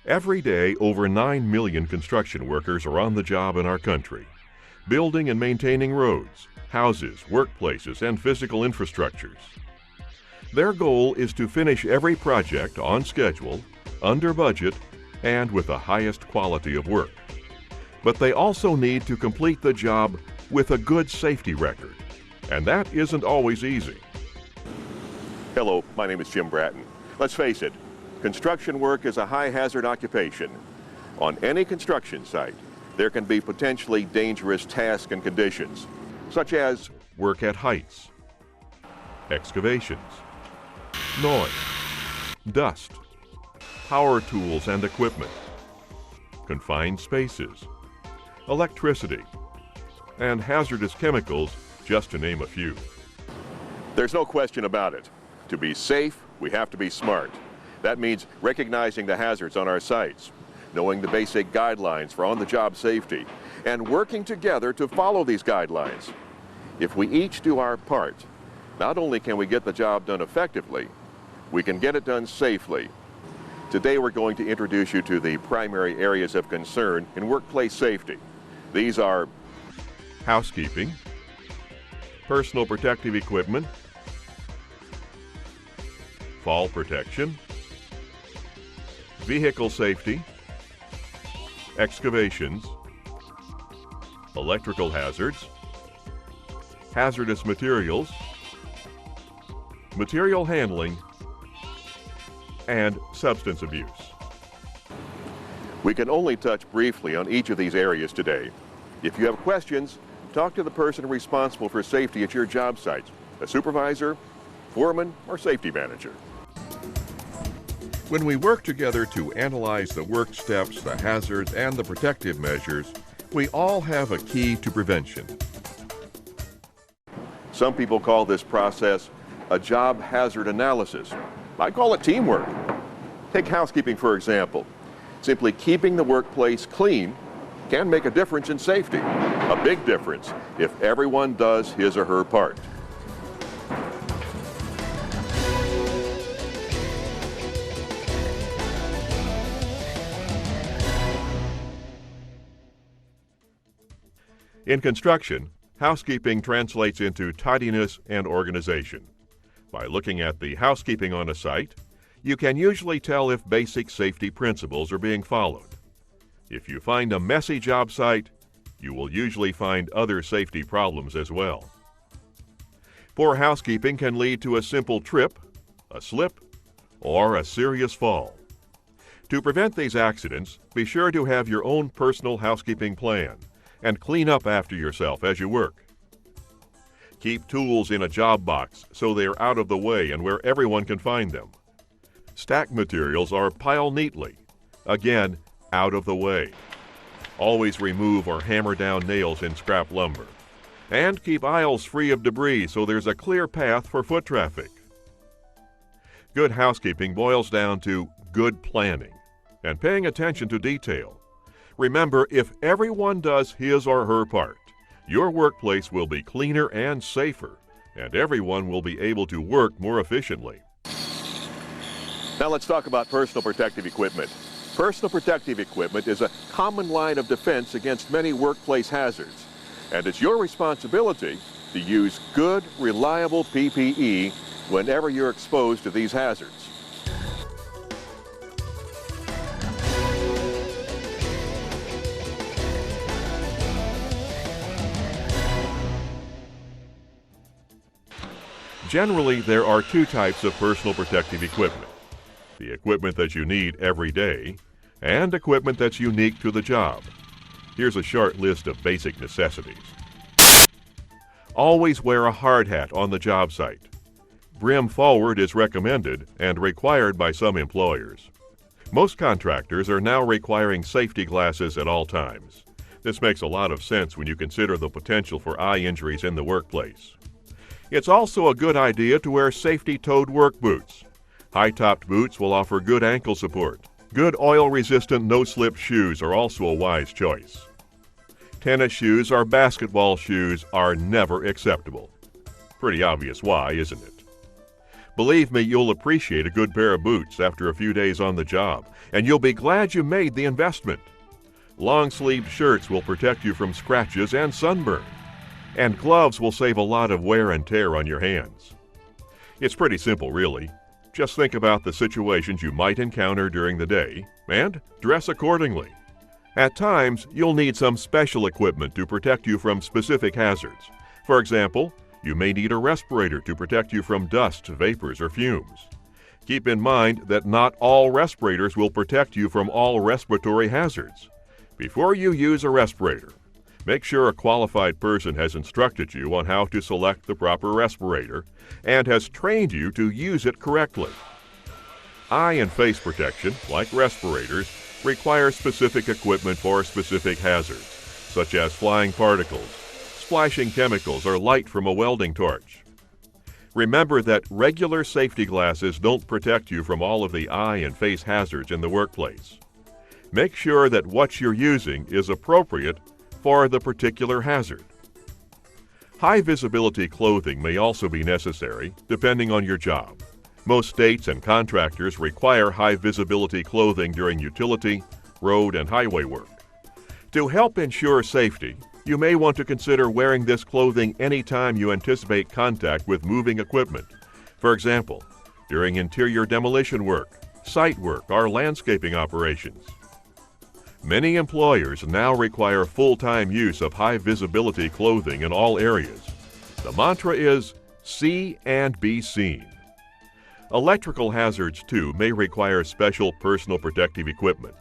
Every day, over 9 million construction workers are on the job in our country, building and maintaining roads, houses, workplaces, and physical infrastructures. Their goal is to finish every project on schedule, under budget, and with the highest quality of work. But they also need to complete the job with a good safety record, and that isn't always easy. Hello, my name is Jim Bratton. Let's face it, construction work is a high-hazard occupation. On any construction site, there can be potentially dangerous tasks and conditions, such as work at heights, excavations, noise, dust, power tools and equipment, confined spaces, electricity, and hazardous chemicals, just to name a few. There's no question about it. To be safe, we have to be smart. That means recognizing the hazards on our sites, knowing the basic guidelines for on-the-job safety, and working together to follow these guidelines. If we each do our part, not only can we get the job done effectively, we can get it done safely. Today we're going to introduce you to the primary areas of concern in workplace safety. These are housekeeping, personal protective equipment, fall protection, vehicle safety, excavations, electrical hazards, hazardous materials, material handling, and substance abuse. We can only touch briefly on each of these areas today. If you have questions, talk to the person responsible for safety at your job site, a supervisor, foreman, or safety manager. When we work together to analyze the work steps, the hazards, and the protective measures, we all have a key to prevention. Some people call this process a job hazard analysis. I call it teamwork. Take housekeeping, for example. Simply keeping the workplace clean can make a difference in safety. A big difference if everyone does his or her part. In construction, housekeeping translates into tidiness and organization. By looking at the housekeeping on a site, you can usually tell if basic safety principles are being followed. If you find a messy job site, you will usually find other safety problems as well. Poor housekeeping can lead to a simple trip, a slip, or a serious fall. To prevent these accidents, be sure to have your own personal housekeeping plan and clean up after yourself as you work. Keep tools in a job box so they are out of the way and where everyone can find them. Stack materials or pile neatly, again, out of the way. Always remove or hammer down nails in scrap lumber. And keep aisles free of debris so there's a clear path for foot traffic. Good housekeeping boils down to good planning and paying attention to detail. Remember, if everyone does his or her part, your workplace will be cleaner and safer, and everyone will be able to work more efficiently. Now let's talk about personal protective equipment. Personal protective equipment is a common line of defense against many workplace hazards, and it's your responsibility to use good, reliable PPE whenever you're exposed to these hazards. Generally, there are two types of personal protective equipment. The equipment that you need every day, and equipment that's unique to the job. Here's a short list of basic necessities. Always wear a hard hat on the job site. Brim forward is recommended and required by some employers. Most contractors are now requiring safety glasses at all times. This makes a lot of sense when you consider the potential for eye injuries in the workplace. It's also a good idea to wear safety-toed work boots. High-topped boots will offer good ankle support. Good oil-resistant no-slip shoes are also a wise choice. Tennis shoes or basketball shoes are never acceptable. Pretty obvious why, isn't it? Believe me, you'll appreciate a good pair of boots after a few days on the job, and you'll be glad you made the investment. Long-sleeved shirts will protect you from scratches and sunburn, and gloves will save a lot of wear and tear on your hands. It's pretty simple, really. Just think about the situations you might encounter during the day and dress accordingly. At times, you'll need some special equipment to protect you from specific hazards. For example, you may need a respirator to protect you from dust, vapors, or fumes. Keep in mind that not all respirators will protect you from all respiratory hazards. Before you use a respirator, make sure a qualified person has instructed you on how to select the proper respirator and has trained you to use it correctly. Eye and face protection, like respirators, require specific equipment for specific hazards, such as flying particles, splashing chemicals, or light from a welding torch. Remember that regular safety glasses don't protect you from all of the eye and face hazards in the workplace. Make sure that what you're using is appropriate for the particular hazard. High visibility clothing may also be necessary, depending on your job. Most states and contractors require high visibility clothing during utility, road, and highway work. To help ensure safety, you may want to consider wearing this clothing anytime you anticipate contact with moving equipment. For example, during interior demolition work, site work, or landscaping operations. Many employers now require full-time use of high visibility clothing in all areas. The mantra is, see and be seen. Electrical hazards, too, may require special personal protective equipment.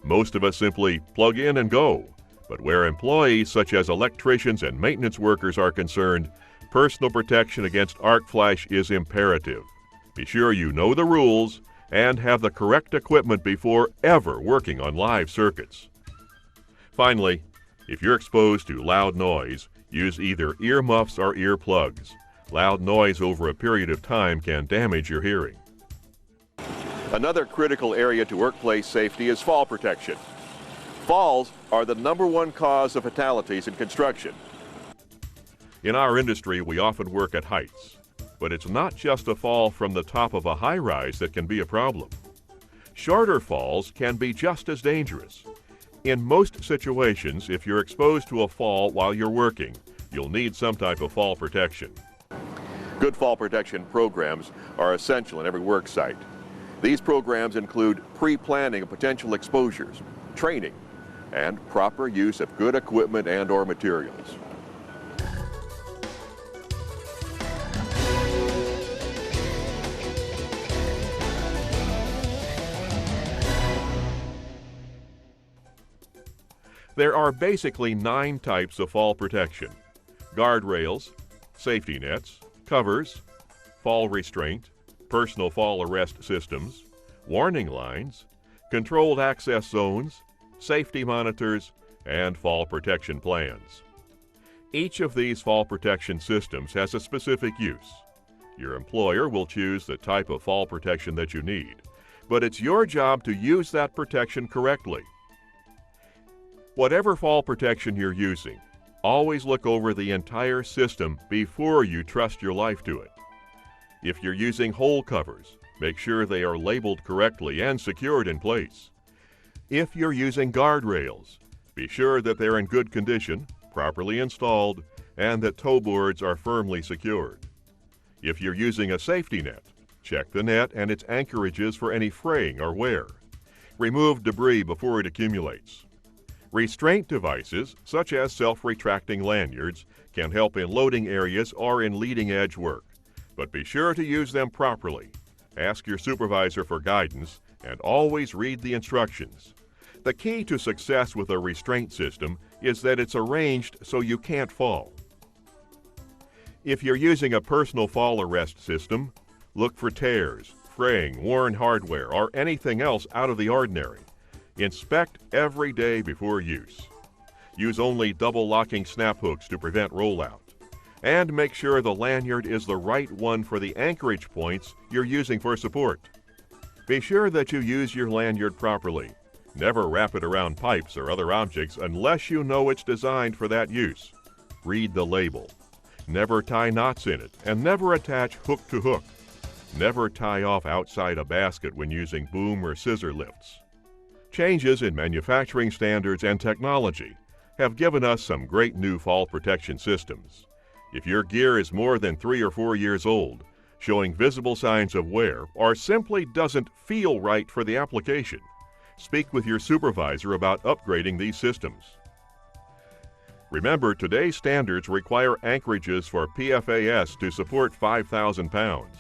Most of us simply plug in and go, but where employees such as electricians and maintenance workers are concerned, personal protection against arc flash is imperative. Be sure you know the rules and have the correct equipment before ever working on live circuits. Finally, if you're exposed to loud noise, use either earmuffs or earplugs. Loud noise over a period of time can damage your hearing. Another critical area to workplace safety is fall protection. Falls are the #1 cause of fatalities in construction. In our industry, we often work at heights. But it's not just a fall from the top of a high-rise that can be a problem. Shorter falls can be just as dangerous. In most situations, if you're exposed to a fall while you're working, you'll need some type of fall protection. Good fall protection programs are essential in every work site. These programs include pre-planning of potential exposures, training, and proper use of good equipment and/or materials. There are basically 9 types of fall protection: guardrails, safety nets, covers, fall restraint, personal fall arrest systems, warning lines, controlled access zones, safety monitors, and fall protection plans. Each of these fall protection systems has a specific use. Your employer will choose the type of fall protection that you need, but it's your job to use that protection correctly. Whatever fall protection you're using, always look over the entire system before you trust your life to it. If you're using hole covers, make sure they are labeled correctly and secured in place. If you're using guardrails, be sure that they're in good condition, properly installed, and that toe boards are firmly secured. If you're using a safety net, check the net and its anchorages for any fraying or wear. Remove debris before it accumulates. Restraint devices, such as self-retracting lanyards, can help in loading areas or in leading edge work, but be sure to use them properly. Ask your supervisor for guidance and always read the instructions. The key to success with a restraint system is that it's arranged so you can't fall. If you're using a personal fall arrest system, look for tears, fraying, worn hardware, or anything else out of the ordinary. Inspect every day before use. Use only double locking snap hooks to prevent rollout. And make sure the lanyard is the right one for the anchorage points you're using for support. Be sure that you use your lanyard properly. Never wrap it around pipes or other objects unless you know it's designed for that use. Read the label. Never tie knots in it and never attach hook to hook. Never tie off outside a basket when using boom or scissor lifts. Changes in manufacturing standards and technology have given us some great new fall protection systems. If your gear is more than 3 or 4 years old, showing visible signs of wear, or simply doesn't feel right for the application, speak with your supervisor about upgrading these systems. Remember, today's standards require anchorages for PFAS to support 5,000 pounds,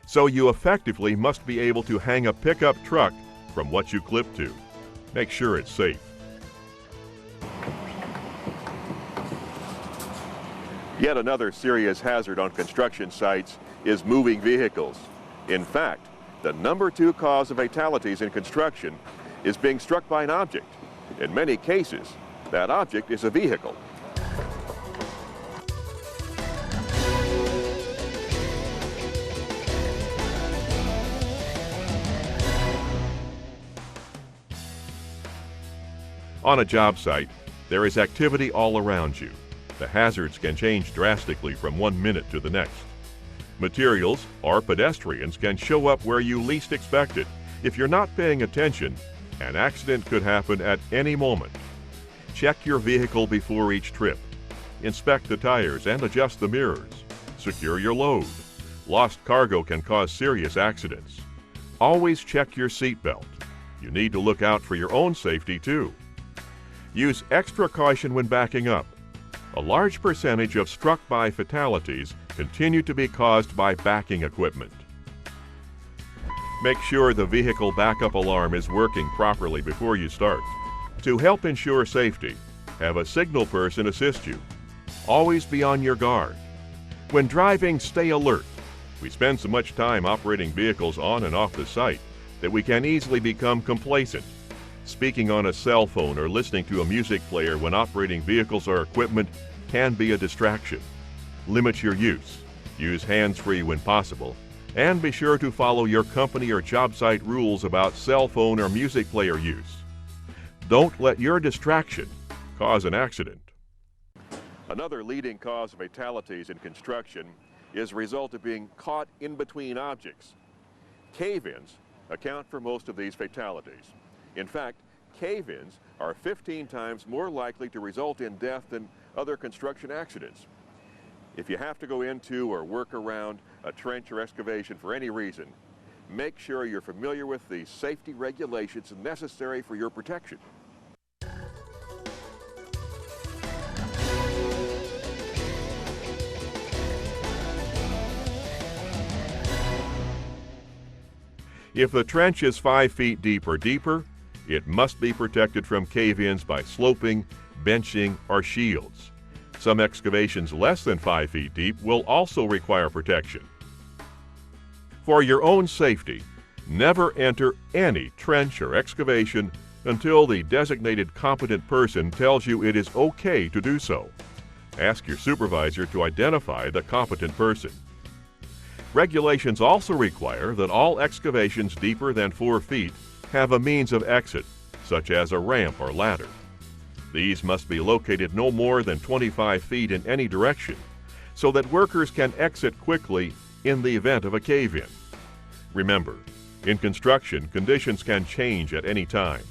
so you effectively must be able to hang a pickup truck from what you clip to. Make sure it's safe. Yet another serious hazard on construction sites is moving vehicles. In fact, the number 2 cause of fatalities in construction is being struck by an object. In many cases, that object is a vehicle. On a job site, there is activity all around you. The hazards can change drastically from one minute to the next. Materials or pedestrians can show up where you least expect it. If you're not paying attention, an accident could happen at any moment. Check your vehicle before each trip. Inspect the tires and adjust the mirrors. Secure your load. Lost cargo can cause serious accidents. Always check your seatbelt. You need to look out for your own safety too. Use extra caution when backing up. A large percentage of struck-by fatalities continue to be caused by backing equipment. Make sure the vehicle backup alarm is working properly before you start. To help ensure safety, have a signal person assist you. Always be on your guard. When driving, stay alert. We spend so much time operating vehicles on and off the site that we can easily become complacent. Speaking on a cell phone or listening to a music player when operating vehicles or equipment can be a distraction. Limit your use. Use hands-free when possible. And be sure to follow your company or job site rules about cell phone or music player use. Don't let your distraction cause an accident. Another leading cause of fatalities in construction is the result of being caught in between objects. Cave-ins account for most of these fatalities. In fact, cave-ins are 15 times more likely to result in death than other construction accidents. If you have to go into or work around a trench or excavation for any reason, make sure you're familiar with the safety regulations necessary for your protection. If the trench is 5 feet deep or deeper, it must be protected from cave-ins by sloping, benching, or shields. Some excavations less than 5 feet deep will also require protection. For your own safety, never enter any trench or excavation until the designated competent person tells you it is okay to do so. Ask your supervisor to identify the competent person. Regulations also require that all excavations deeper than 4 feet have a means of exit, such as a ramp or ladder. These must be located no more than 25 feet in any direction, so that workers can exit quickly in the event of a cave-in. Remember, in construction, conditions can change at any time.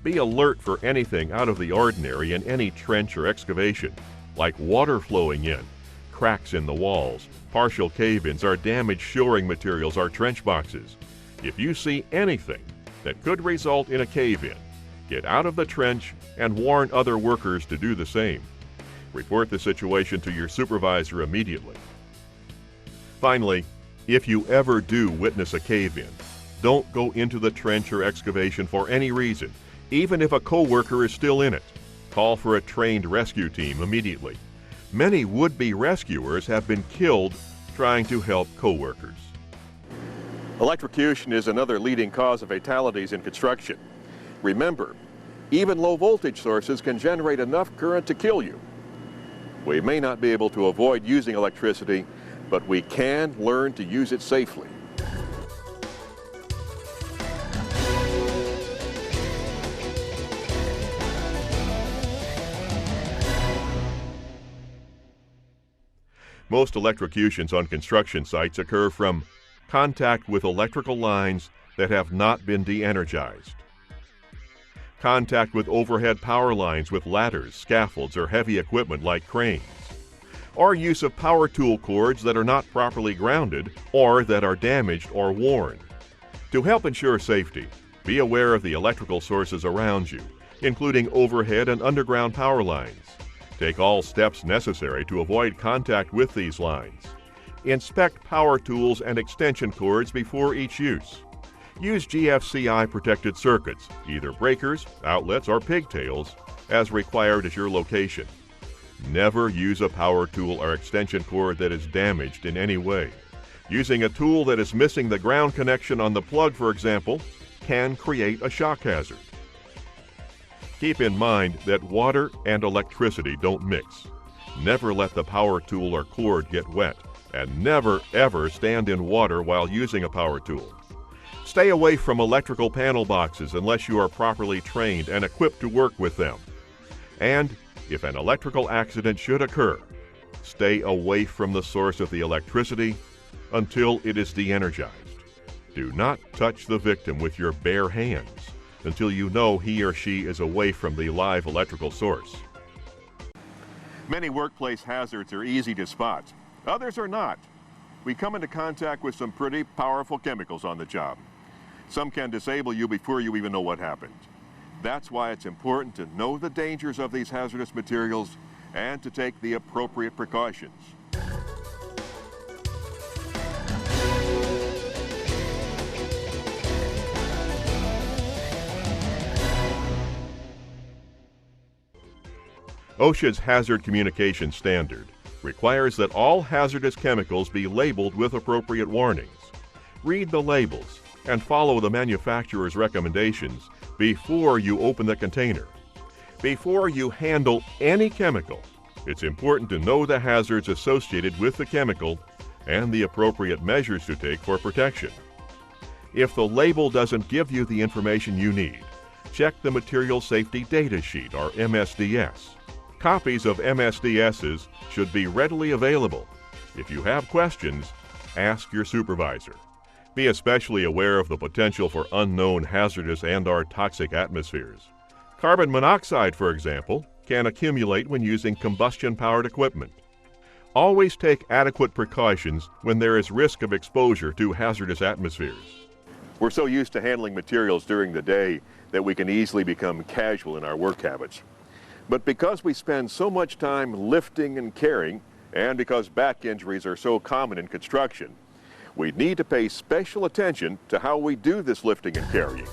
Be alert for anything out of the ordinary in any trench or excavation, like water flowing in, cracks in the walls, partial cave-ins, or damaged shoring materials or trench boxes. If you see anything that could result in a cave-in, get out of the trench and warn other workers to do the same. Report the situation to your supervisor immediately. Finally, if you ever do witness a cave-in, don't go into the trench or excavation for any reason, even if a co-worker is still in it. Call for a trained rescue team immediately. Many would-be rescuers have been killed trying to help co-workers. Electrocution is another leading cause of fatalities in construction. Remember, even low-voltage sources can generate enough current to kill you. We may not be able to avoid using electricity, but we can learn to use it safely. Most electrocutions on construction sites occur from contact with electrical lines that have not been de-energized, contact with overhead power lines with ladders, scaffolds, or heavy equipment like cranes, or use of power tool cords that are not properly grounded or that are damaged or worn. To help ensure safety, be aware of the electrical sources around you, including overhead and underground power lines. Take all steps necessary to avoid contact with these lines. Inspect power tools and extension cords before each use. Use GFCI protected circuits, either breakers, outlets, or pigtails, as required at your location. Never use a power tool or extension cord that is damaged in any way. Using a tool that is missing the ground connection on the plug, for example, can create a shock hazard. Keep in mind that water and electricity don't mix. Never let the power tool or cord get wet, and never ever stand in water while using a power tool. Stay away from electrical panel boxes unless you are properly trained and equipped to work with them. And if an electrical accident should occur, stay away from the source of the electricity until it is de-energized. Do not touch the victim with your bare hands until you know he or she is away from the live electrical source. Many workplace hazards are easy to spot. Others are not. We come into contact with some pretty powerful chemicals on the job. Some can disable you before you even know what happened. That's why it's important to know the dangers of these hazardous materials and to take the appropriate precautions. OSHA's Hazard Communication Standard requires that all hazardous chemicals be labeled with appropriate warnings. Read the labels and follow the manufacturer's recommendations before you open the container. Before you handle any chemical, it's important to know the hazards associated with the chemical and the appropriate measures to take for protection. If the label doesn't give you the information you need, check the Material Safety Data Sheet, or MSDS. Copies of MSDSs should be readily available. If you have questions, ask your supervisor. Be especially aware of the potential for unknown hazardous and/or toxic atmospheres. Carbon monoxide, for example, can accumulate when using combustion-powered equipment. Always take adequate precautions when there is risk of exposure to hazardous atmospheres. We're so used to handling materials during the day that we can easily become casual in our work habits. But because we spend so much time lifting and carrying, and because back injuries are so common in construction, we need to pay special attention to how we do this lifting and carrying.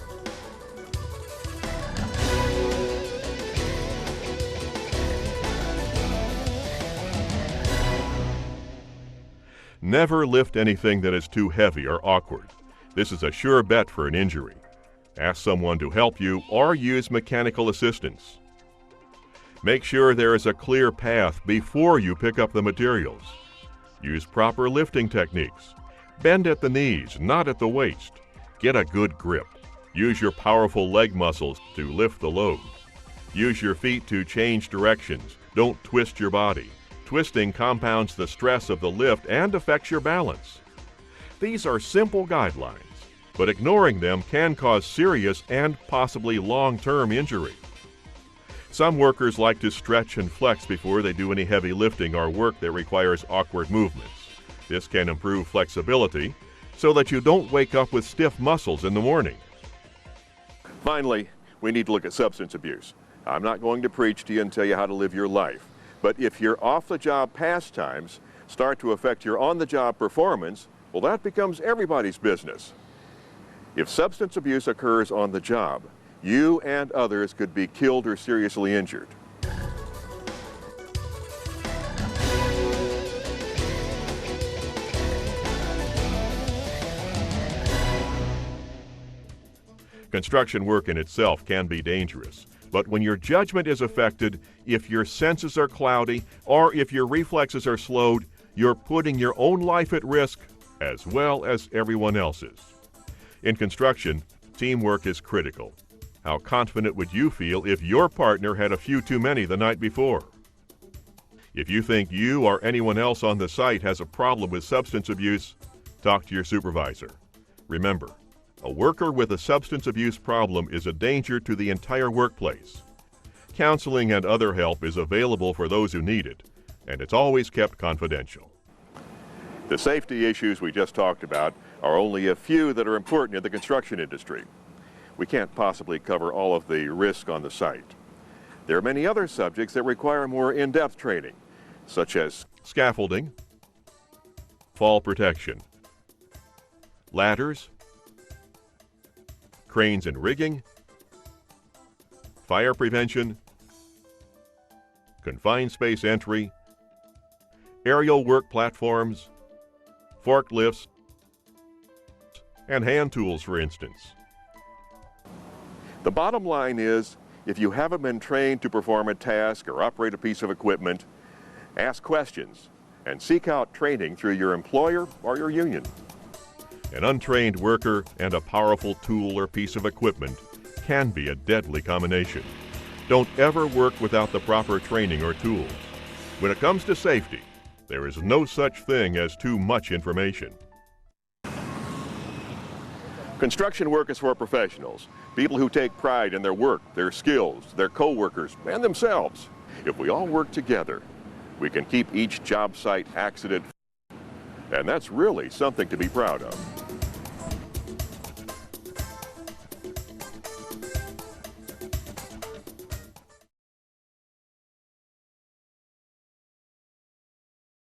Never lift anything that is too heavy or awkward. This is a sure bet for an injury. Ask someone to help you or use mechanical assistance. Make sure there is a clear path before you pick up the materials. Use proper lifting techniques. Bend at the knees, not at the waist. Get a good grip. Use your powerful leg muscles to lift the load. Use your feet to change directions. Don't twist your body. Twisting compounds the stress of the lift and affects your balance. These are simple guidelines, but ignoring them can cause serious and possibly long-term injury. Some workers like to stretch and flex before they do any heavy lifting or work that requires awkward movements. This can improve flexibility so that you don't wake up with stiff muscles in the morning. Finally, we need to look at substance abuse. I'm not going to preach to you and tell you how to live your life, but if your off-the-job pastimes start to affect your on-the-job performance, well, that becomes everybody's business. If substance abuse occurs on the job, you and others could be killed or seriously injured. Construction work in itself can be dangerous, but when your judgment is affected, if your senses are cloudy, or if your reflexes are slowed, you're putting your own life at risk as well as everyone else's. In construction, teamwork is critical. How confident would you feel if your partner had a few too many the night before? If you think you or anyone else on the site has a problem with substance abuse, Talk to your supervisor. Remember, a worker with a substance abuse problem is a danger to the entire workplace. Counseling and other help is available for those who need it, and it's always kept confidential. The safety issues we just talked about are only a few that are important in the construction industry. We can't possibly cover all of the risk on the site. There are many other subjects that require more in-depth training, such as scaffolding, fall protection, ladders, cranes and rigging, fire prevention, confined space entry, aerial work platforms, forklifts, and hand tools, for instance. The bottom line is, if you haven't been trained to perform a task or operate a piece of equipment, ask questions and seek out training through your employer or your union. An untrained worker and a powerful tool or piece of equipment can be a deadly combination. Don't ever work without the proper training or tools. When it comes to safety, there is no such thing as too much information. Construction work is for professionals, people who take pride in their work, their skills, their co-workers, and themselves. If we all work together, we can keep each job site accident-free, and that's really something to be proud of.